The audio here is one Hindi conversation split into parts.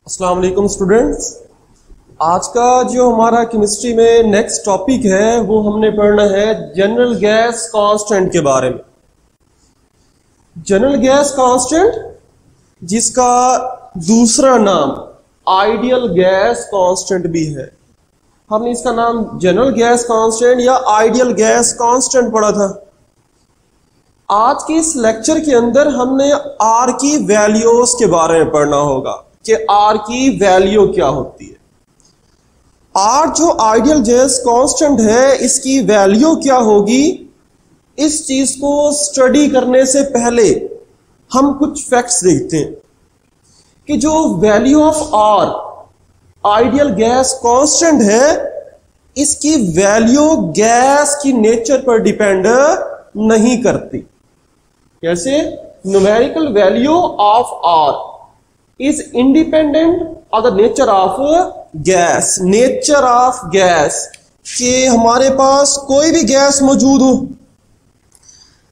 अस्सलाम वालेकुम स्टूडेंट्स। आज का जो हमारा केमिस्ट्री में नेक्स्ट टॉपिक है वो हमने पढ़ना है जनरल गैस कांस्टेंट के बारे में। जनरल गैस कांस्टेंट जिसका दूसरा नाम आइडियल गैस कांस्टेंट भी है। हमने इसका नाम जनरल गैस कांस्टेंट या आइडियल गैस कांस्टेंट पढ़ा था। आज के इस लेक्चर के अंदर हमने आर की वैल्यूज के बारे में पढ़ना होगा कि आर की वैल्यू क्या होती है। आर जो आइडियल गैस कांस्टेंट है इसकी वैल्यू क्या होगी, इस चीज को स्टडी करने से पहले हम कुछ फैक्ट्स देखते हैं कि जो value of R ideal gas constant है इसकी वैल्यू गैस की नेचर पर डिपेंड नहीं करती। कैसे? Numerical value of R is independent of the nature of gas. Nature of gas कि हमारे पास कोई भी गैस मौजूद हो,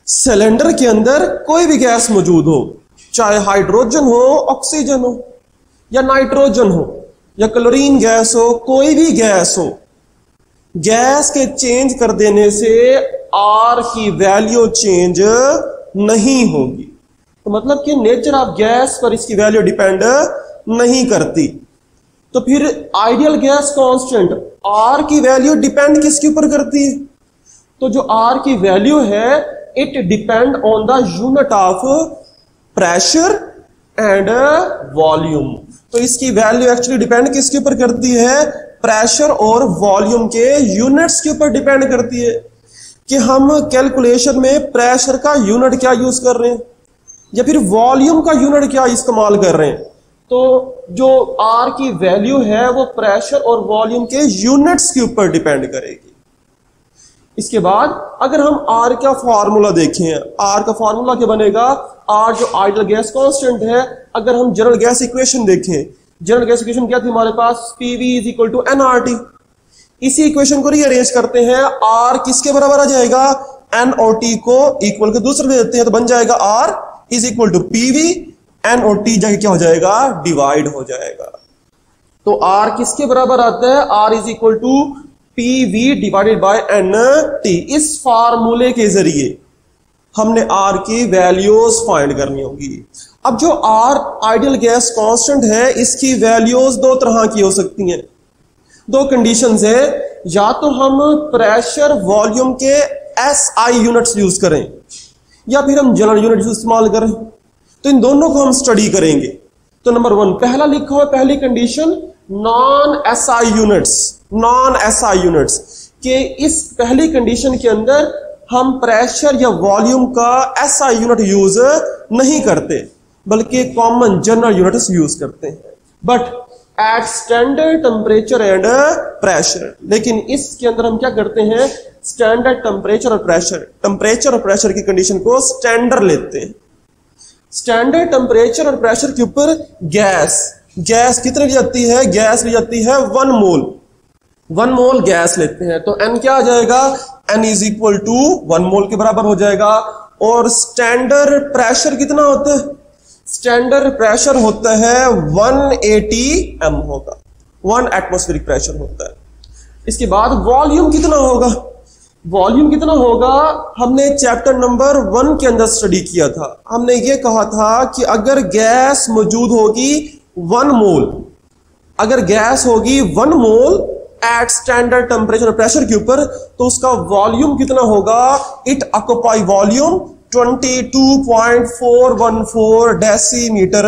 सिलेंडर के अंदर कोई भी गैस मौजूद हो, चाहे हाइड्रोजन हो, ऑक्सीजन हो या नाइट्रोजन हो या क्लोरीन गैस हो, कोई भी गैस हो, गैस के चेंज कर देने से आर की वैल्यू चेंज नहीं होगी। तो मतलब कि नेचर ऑफ गैस पर इसकी वैल्यू डिपेंड नहीं करती। तो फिर आइडियल गैस कांस्टेंट आर की वैल्यू डिपेंड किसके ऊपर करती है? तो जो आर की वैल्यू है it depend on the unit of pressure and volume. तो इसकी वैल्यू एक्चुअली डिपेंड किसके ऊपर करती है? प्रेशर और वॉल्यूम के यूनिट्स के ऊपर डिपेंड करती है कि हम कैलकुलेशन में प्रेशर का यूनिट क्या यूज कर रहे हैं या फिर वॉल्यूम का यूनिट क्या इस्तेमाल कर रहे हैं। तो जो आर की वैल्यू है वो प्रेशर और वॉल्यूम के यूनिट्स के ऊपर डिपेंड करेगी। इसके बाद अगर हम आर का फॉर्मूला देखें, आर का फॉर्मूला क्या बनेगा? आर जो आइडियल गैस कांस्टेंट है, अगर हम जनरल गैस इक्वेशन देखें, जनरल गैस इक्वेशन क्या थी हमारे पास? PV is equal to NRT. इसी इक्वेशन को रीअरेंज करते हैं, आर किसके बराबर आ जाएगा? एन और टी को इक्वल के दूसरे में देते हैं तो बन जाएगा R is equal to PV, N और टी जाके क्या हो जाएगा? डिवाइड हो जाएगा। तो आर किसके बराबर आता है? R is equal to PV divided by N T. इस फार्मूले के जरिए हमने आर की वैल्यूज फाइंड करनी होगी। अब जो आर आइडियल गैस कांस्टेंट है इसकी वैल्यूज दो तरह की हो सकती हैं, दो कंडीशंस है। या तो हम प्रेशर वॉल्यूम के एसआई यूनिट्स यूज करें या फिर हम जनरल यूनिट्स इस्तेमाल करें। तो इन दोनों को हम स्टडी करेंगे। तो नंबर वन पहला लिखा हुआ, पहली condition non SI units. Non SI units के इस पहली कंडीशन के अंदर हम प्रेशर या वॉल्यूम का एसआई यूनिट यूज नहीं करते बल्कि कॉमन जनरल यूनिट्स यूज करते हैं, but at standard temperature and pressure. लेकिन इसके अंदर हम क्या करते हैं? स्टैंडर्ड टेम्परेचर और प्रेशर की कंडीशन को स्टैंडर्ड लेते हैं। स्टैंडर्ड टेम्परेचर और प्रेशर के ऊपर गैस कितनी ली जाती है? गैस ली जाती है 1 मोल। 1 मोल गैस लेते हैं तो एन क्या आ जाएगा? एन इज इक्वल टू 1 मोल के बराबर हो जाएगा। और स्टैंडर्ड प्रेशर कितना होता है? स्टैंडर्ड प्रेशर होता है 180 एम होगा, 1 एटमॉस्फेरिक प्रेशर होता है। इसके बाद वॉल्यूम कितना होगा? वॉल्यूम कितना होगा हमने चैप्टर नंबर 1 के अंदर स्टडी किया था। हमने ये कहा था कि अगर गैस मौजूद होगी 1 मोल, अगर गैस होगी 1 मोल एट स्टैंडर्ड टेम्परेचर और प्रेशर के ऊपर तो उसका वॉल्यूम कितना होगा? It occupy volume 22.414 decimetre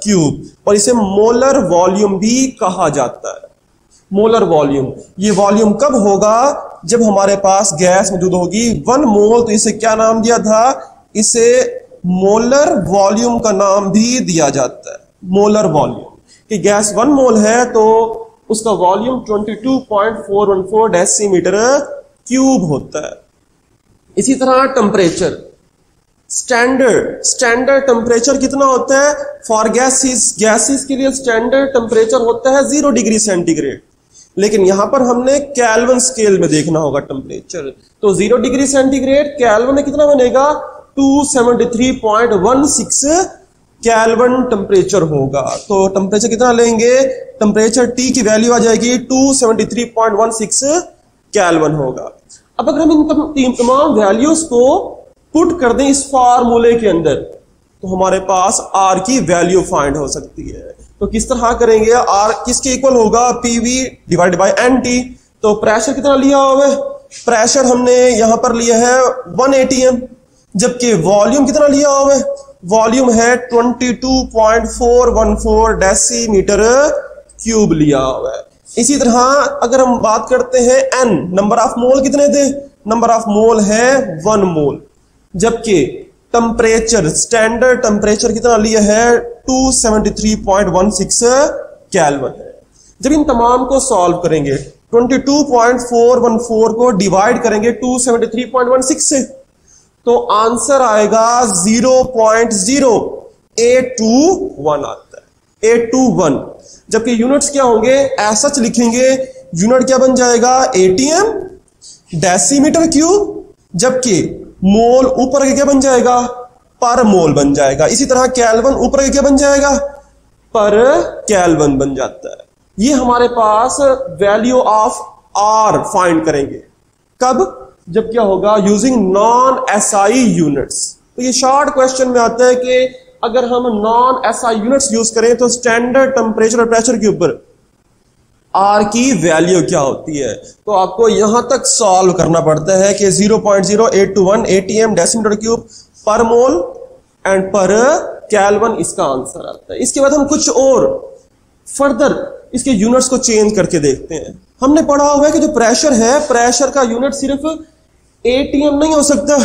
cube, और इसे मोलर वॉल्यूम भी कहा जाता है। मोलर वॉल्यूम, ये वॉल्यूम कब होगा? जब हमारे पास गैस मौजूद होगी 1 मोल। तो इसे क्या नाम दिया था? इसे मोलर वॉल्यूम का नाम भी दिया जाता है। मोलर वॉल्यूम कि गैस 1 मोल है तो उसका वॉल्यूम 22.414 डेसीमीटर क्यूब होता है। इसी तरह टेम्परेचर, स्टैंडर्ड टेम्परेचर कितना होता है? फॉर गैसेस के लिए स्टैंडर्ड टेम्परेचर होता है 0 डिग्री सेंटीग्रेड, लेकिन यहां पर हमने केल्विन स्केल में देखना होगा टेम्परेचर। तो 0 डिग्री सेंटीग्रेड केल्विन में कितना बनेगा? 273.16 केल्विन टेम्परेचर होगा। तो टेम्परेचर कितना लेंगे, टेम्परेचर T की वैल्यू आ जाएगी 273.16 केल्विन होगा। अब अगर हम इन तमाम वैल्यूज को पुट कर दें इस फार्मूले के अंदर तो हमारे पास R की वैल्यू फाइंड हो सकती है। तो किस तरह करेंगे, R किसके इक्वल होगा, PV डिवाइडेड बाय NT। तो प्रेशर कितना लिया हुआ है, प्रेशर हमने यहां पर लिया है 1 atm, जबकि वॉल्यूम कितना लिया हुआ है, वॉल्यूम है 22.414 डेसीमीटर क्यूब लिया हुआ है। इसी तरह अगर हम बात करते हैं N, नंबर ऑफ मोल कितने थे, नंबर ऑफ मोल है 1 मोल, जबकि टेम्परेचर स्टैंडर्ड टेम्परेचर कितना लिया है 273.16 केल्विन है। जब इन तमाम को सॉल्व करेंगे 22.414 को डिवाइड करेंगे 273.16 से तो आंसर आएगा 0.0821 आता है, 821। जबकि यूनिट्स क्या होंगे, ऐसा लिखेंगे, यूनिट क्या बन जाएगा एटीएम डेसीमीटर क्यूब, जबकि मोल ऊपर के क्या बन जाएगा, पर मोल बन जाएगा। इसी तरह केल्विन ऊपर के क्या बन जाएगा, पर केल्विन बन जाता है। ये हमारे पास वैल्यू ऑफ आर फाइंड करेंगे कब, जब क्या होगा, यूजिंग नॉन एसआई यूनिट्स। तो ये शॉर्ट क्वेश्चन में आता है कि अगर हम नॉन एसआई यूनिट्स यूज करें तो स्टैंडर्ड टेम्परेचर और प्रेशर के ऊपर आर की वैल्यू क्या होती है। तो आपको यहां तक सॉल्व करना पड़ता है कि 0.0821 atm डेसीमीटर क्यूब पर मोल एंड पर केल्विन इसका आंसर आता है। इसके बाद हम कुछ और फर्दर इसके यूनिट्स को चेंज करके देखते हैं। हमने पढ़ा हुआ है कि जो प्रेशर है, प्रेशर का यूनिट सिर्फ एटीएम नहीं हो सकता,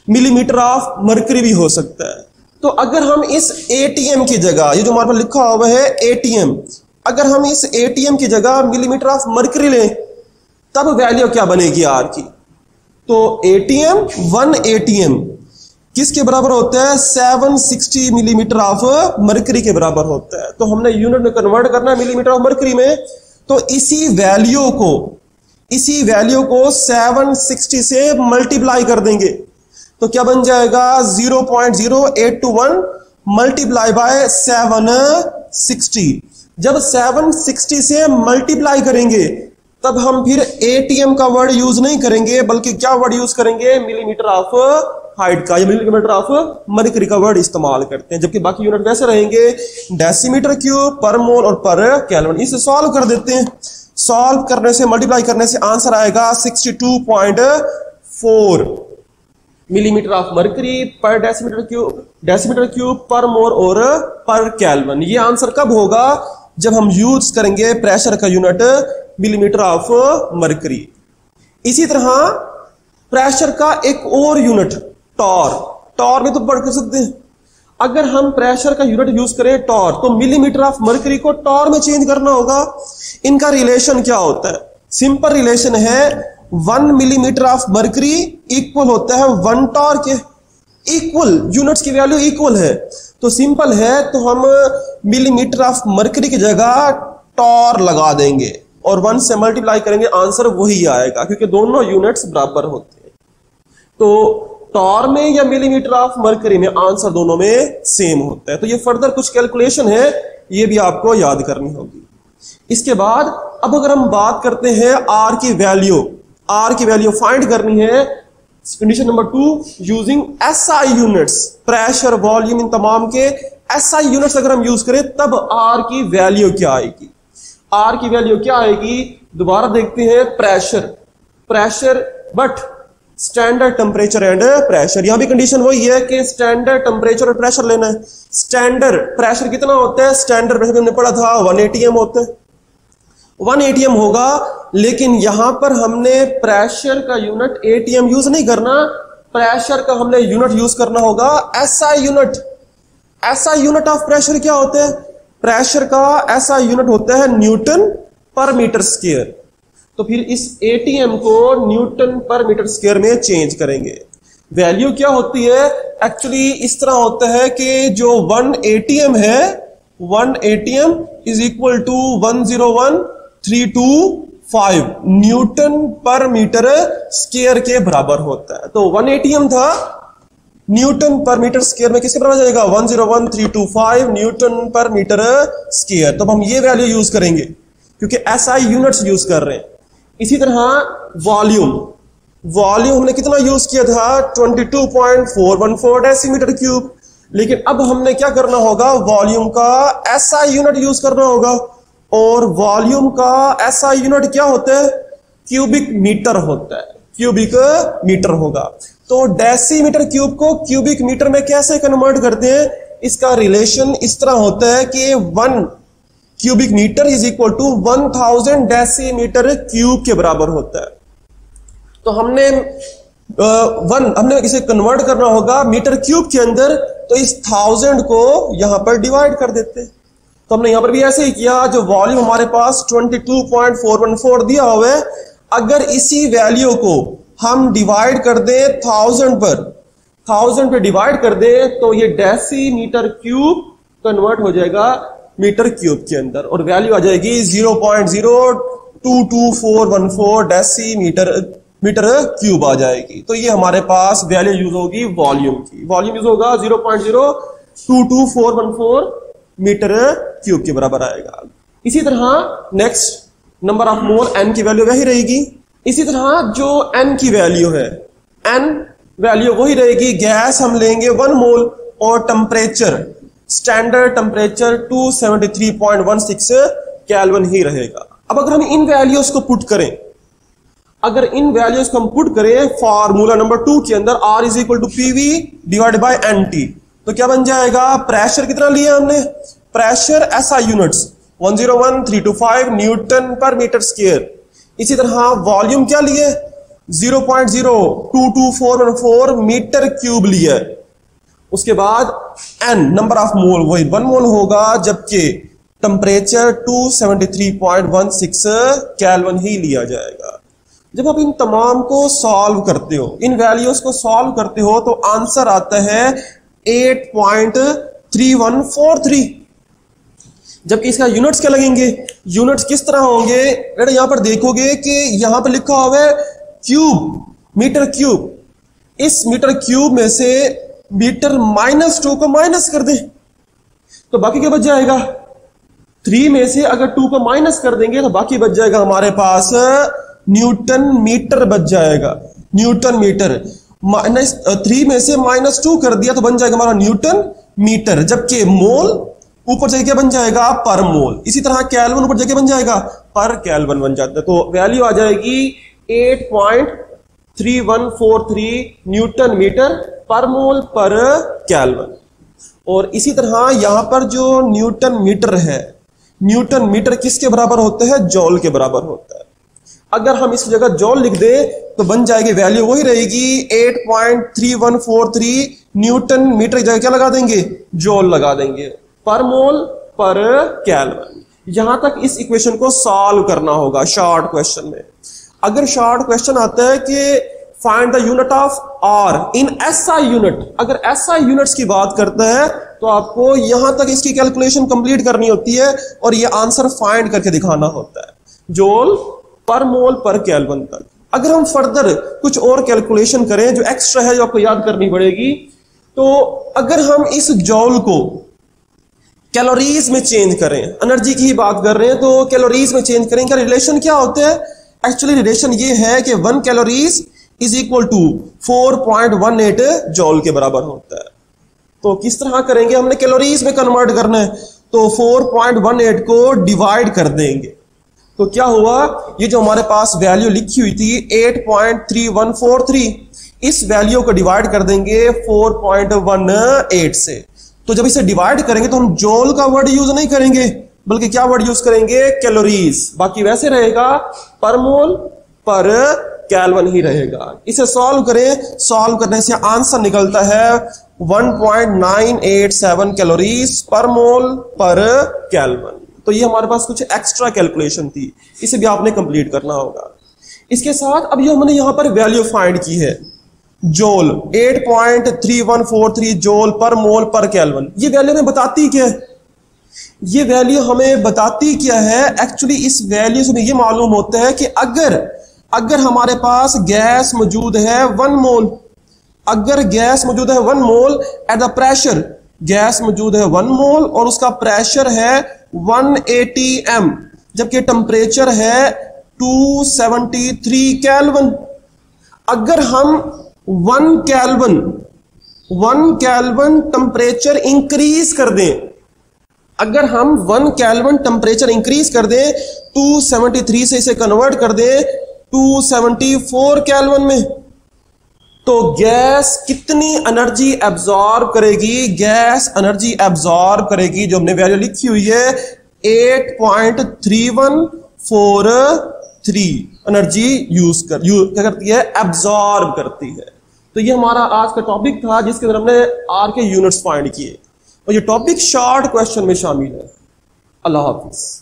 मिलीमीटर ऑफ मरकरी भी हो सकता है। तो अगर हम इस एटीएम की जगह, ये जो हमारे पास लिखा हुआ है एटीएम, अगर हम इस एटीएम की जगह मिलीमीटर ऑफ मरकरी लें तब वैल्यू क्या बनेगी आर की। तो एटीएम 1 एटीएम किसके बराबर होता है, 760 मिलीमीटर ऑफ मरकरी के बराबर होता है। तो हमने यूनिट में कन्वर्ट करना है मिलीमीटर ऑफ मरकरी में, तो इसी वैल्यू को 760 से मल्टीप्लाई कर देंगे तो क्या बन जाएगा 0.0821 मल्टीप्लाई बाय 760। जब 760 से मल्टीप्लाई करेंगे तब हम फिर एटीएम का वर्ड यूज नहीं करेंगे, बल्कि क्या वर्ड यूज करेंगे, मिलीमीटर ऑफ हाइट का या मिलीमीटर ऑफ मरकरी का वर्ड इस्तेमाल करते हैं। जबकि बाकी यूनिट वैसे रहेंगे डेसीमीटर क्यूब, पर मोल और पर केल्विन। इसे सॉल्व कर देते हैं, सॉल्व करने से, मल्टीप्लाई करने से आंसर आएगा 62.4 मिलीमीटर ऑफ मरकरी पर डेसीमीटर क्यूब पर मोल और पर केल्विन। ये आंसर कब होगा, जब हम यूज करेंगे प्रेशर का यूनिट मिलीमीटर ऑफ मरकरी। इसी तरह प्रेशर का एक और यूनिट टॉर में तो पढ़ कर सकते हैं। अगर हम प्रेशर का यूनिट यूज करें टॉर, तो मिलीमीटर ऑफ मरकरी को टॉर में चेंज करना होगा। इनका रिलेशन क्या होता है, सिंपल रिलेशन है 1 मिलीमीटर ऑफ मरकरी इक्वल होता है 1 टॉर के। इक्वल यूनिट्स की वैल्यू इक्वल है तो सिंपल है, तो हम मिलीमीटर ऑफ मरकरी की जगह टॉर लगा देंगे और 1 से मल्टीप्लाई करेंगे, आंसर वही आएगा क्योंकि दोनों यूनिट्स बराबर होते हैं। तो टॉर में या मिलीमीटर ऑफ मरकरी में आंसर दोनों में सेम होता है। तो ये फर्दर कुछ कैलकुलेशन है, ये भी आपको याद करनी होगी। इसके बाद अब अगर हम बात करते हैं आर की वैल्यू फाइंड करनी है, condition number 2 using SI units, pressure volume इन तमाम के एसआई यूनिट्स अगर हम यूज करें तब आर की वैल्यू क्या आएगी। आर की वैल्यू क्या आएगी, दोबारा देखते हैं, pressure but standard temperature and pressure. यहां भी कंडीशन वही है कि स्टैंडर्ड टेम्परेचर और प्रेशर लेना है। स्टैंडर्ड प्रेशर कितना होता है, स्टैंडर्ड प्रेशर हमने पढ़ा था 1 atm होता है, 1 atm होगा। लेकिन यहां पर हमने प्रेशर का यूनिट atm यूज नहीं करना, प्रेशर का हमने यूनिट यूज करना होगा SI unit. SI unit of pressure क्या होता है, प्रेशर का SI यूनिट होता है न्यूटन पर मीटर स्क्वायर। तो फिर इस ATM को न्यूटन पर मीटर स्क्वायर में चेंज करेंगे। वैल्यू क्या होती है, एक्चुअली इस तरह होता है कि जो 1 atm है, 1 atm is equal to 101,325 newton पर मीटर स्क्वायर के बराबर होता है। तो 1 atm था, न्यूटन पर मीटर स्क्वायर में किसके बराबर आ जाएगा 101325 न्यूटन पर मीटर स्क्वायर। तो हम ये वैल्यू यूज करेंगे क्योंकि एसआई यूनिट्स यूज कर रहे हैं। इसी तरह वॉल्यूम हमने कितना यूज किया था 22.414 डेसीमीटर क्यूब, लेकिन अब हमने क्या करना होगा वॉल्यूम का एसआई यूनिट यूज करना होगा, और वॉल्यूम का एसआई यूनिट क्या होता है क्यूबिक मीटर होता है, क्यूबिक मीटर होगा। तो डेसीमीटर क्यूब को क्यूबिक मीटर में कैसे कन्वर्ट करते हैं, इसका रिलेशन इस तरह होता है कि 1 cubic metre is equal to 1000 decimetre cube के बराबर होता है। तो हमने इसे कन्वर्ट करना होगा मीटर क्यूब के अंदर, तो इस 1000 को यहां पर डिवाइड कर देते। तो हमने यहां पर भी ऐसे ही किया, जो वॉल्यूम हमारे पास 22.414 दिया हुआ है, अगर इसी वैल्यू को हम डिवाइड कर दें 1000 पे डिवाइड कर दें तो ये डेसीमीटर क्यूब कन्वर्ट हो जाएगा मीटर क्यूब के अंदर, और वैल्यू आ जाएगी 0.022414 डेसीमीटर क्यूब आ जाएगी। तो ये हमारे पास वैल्यू यूज होगी वॉल्यूम की, वॉल्यूम यूज होगा 0.022414 मीटर क्यूब के बराबर आएगा। इसी तरह next number of mole n की वैल्यू वही रहेगी। इसी तरह जो n की वैल्यू है, n वैल्यू वही रहेगी। गैस हम लेंगे 1 मोल और टेम्परेचर स्टैंडर्ड टेम्परेचर 273.16 केल्विन ही रहेगा। अब अगर हम इन वैल्यूज को पुट करें, अगर इन वैल्यूज को हम पुट करें फार्मूला नंबर 2 के अंदर R is equal to PV divide by NT, तो क्या बन जाएगा, प्रेशर कितना लिया हमने, प्रेशर SI यूनिट्स 101325 न्यूटन पर मीटर स्क्वायर। इसी तरह वॉल्यूम क्या लिए 0.022414 मीटर क्यूब लिया। उसके बाद n नंबर ऑफ मोल वही 1 मोल होगा, जबकि टेम्परेचर 273.16 केल्विन ही लिया जाएगा। जब आप इन तमाम को सॉल्व करते हो, इन वैल्यूज को सॉल्व करते हो, तो आंसर आता है 8.3143, जबकि इसका यूनिट्स क्या लगेंगे, यूनिट्स किस तरह होंगे, बेटा यहां पर देखोगे कि यहां पर लिखा हुआ है क्यूब, मीटर क्यूब। इस मीटर क्यूब में से मीटर -2 को माइनस कर दे तो बाकी क्या बच जाएगा, 3 में से अगर 2 को माइनस कर देंगे तो बाकी बच जाएगा हमारे पास न्यूटन मीटर बच जाएगा। न्यूटन मीटर -3 में से -2 कर दिया तो बन जाएगा हमारा न्यूटन मीटर, जबकि मोल ऊपर जाके क्या बन जाएगा पर मोल। इसी तरह केल्विन ऊपर जाके बन जाएगा पर केल्विन बन जाता है। तो वैल्यू आ जाएगी 8.3143 न्यूटन मीटर पर मोल पर केल्विन। और इसी तरह यहां पर जो न्यूटन मीटर है, न्यूटन मीटर किसके बराबर होता है, जॉल के बराबर होता है। अगर हम इस जगह जॉल लिख दे तो बन जाएगी वैल्यू वही रहेगी 8.3143 न्यूटन मीटर की जगह क्या लगा देंगे, जॉल लगा देंगे पर मोल पर केल्विन। यहां तक इस इक्वेशन को सॉल्व करना होगा शॉर्ट क्वेश्चन में। अगर शॉर्ट क्वेश्चन आता है कि find the unit of R in SI unit, अगर SI यूनिट्स की बात करता है तो आपको यहां तक इसकी कैलकुलेशन कंप्लीट करनी होती है और ये आंसर फाइंड करके दिखाना होता है जॉल पर मोल पर केल्विन तक। अगर हम फर्दर कुछ और कैलकुलेशन करें जो एक्स्ट्रा है, जो आपको याद करनी पड़ेगी, तो अगर हम इस जॉल को कैलोरीज में चेंज करें, एनर्जी की ही बात कर रहे हैं तो कैलोरीज में चेंज करें, क्या रिलेशन क्या होता है, एक्चुअली रिलेशन ये है कि 1 calories is equal to 4.18 joule के बराबर होता है। तो किस तरह करेंगे, हमने कैलोरीज में कन्वर्ट करना है, तो 4.18 को डिवाइड कर देंगे। तो क्या हुआ, ये जो हमारे पास वैल्यू लिखी हुई थी 8.3143, इस वैल्यू को डिवाइड कर देंगे 4.18 से। तो जब इसे डिवाइड करेंगे तो हम जॉल का वर्ड यूज नहीं करेंगे, बल्कि क्या वर्ड यूज करेंगे, कैलोरीज। बाकी वैसे रहेगा पर मोल पर केल्विन ही रहेगा। इसे सॉल्व करें, सॉल्व करने से आंसर निकलता है 1.987 कैलोरीज पर मोल पर केल्विन। तो ये हमारे पास कुछ एक्स्ट्रा कैलकुलेशन थी, इसे भी आपने कंप्लीट करना होगा। इसके साथ अब ये हमने यहां पर वैल्यू फाइंड की है जॉल 8.3143 जॉल पर मोल पर केल्विन। ये वैल्यू हमें बताती क्या है, ये वैल्यू हमें बताती क्या है, एक्चुअली इस वैल्यू से हमें ये मालूम होता है कि अगर हमारे पास गैस मौजूद है 1 मोल, अगर गैस मौजूद है 1 मोल एट द प्रेशर, गैस मौजूद है 1 मोल और उसका प्रेशर है 180 m, जबकि टेम्परेचर है 273 केल्विन। अगर हम 1 केल्विन टेम्परेचर इंक्रीज कर दें, अगर हम 1 केल्विन टेम्परेचर इंक्रीज कर दें, 273 से इसे कन्वर्ट कर दें 274 केल्विन में, तो गैस कितनी एनर्जी एब्जॉर्ब करेगी? गैस एनर्जी एब्जॉर्ब करेगी, जो हमने वैल्यू लिखी हुई है 8.3143 एनर्जी क्या करती है? एब्जॉर्ब करती है। तो ये हमारा आज का टॉपिक था जिसके अंदर हमने आर के यूनिट्स फाइंड किए और ये टॉपिक शॉर्ट क्वेश्चन में शामिल है। अल्लाह हाफिज।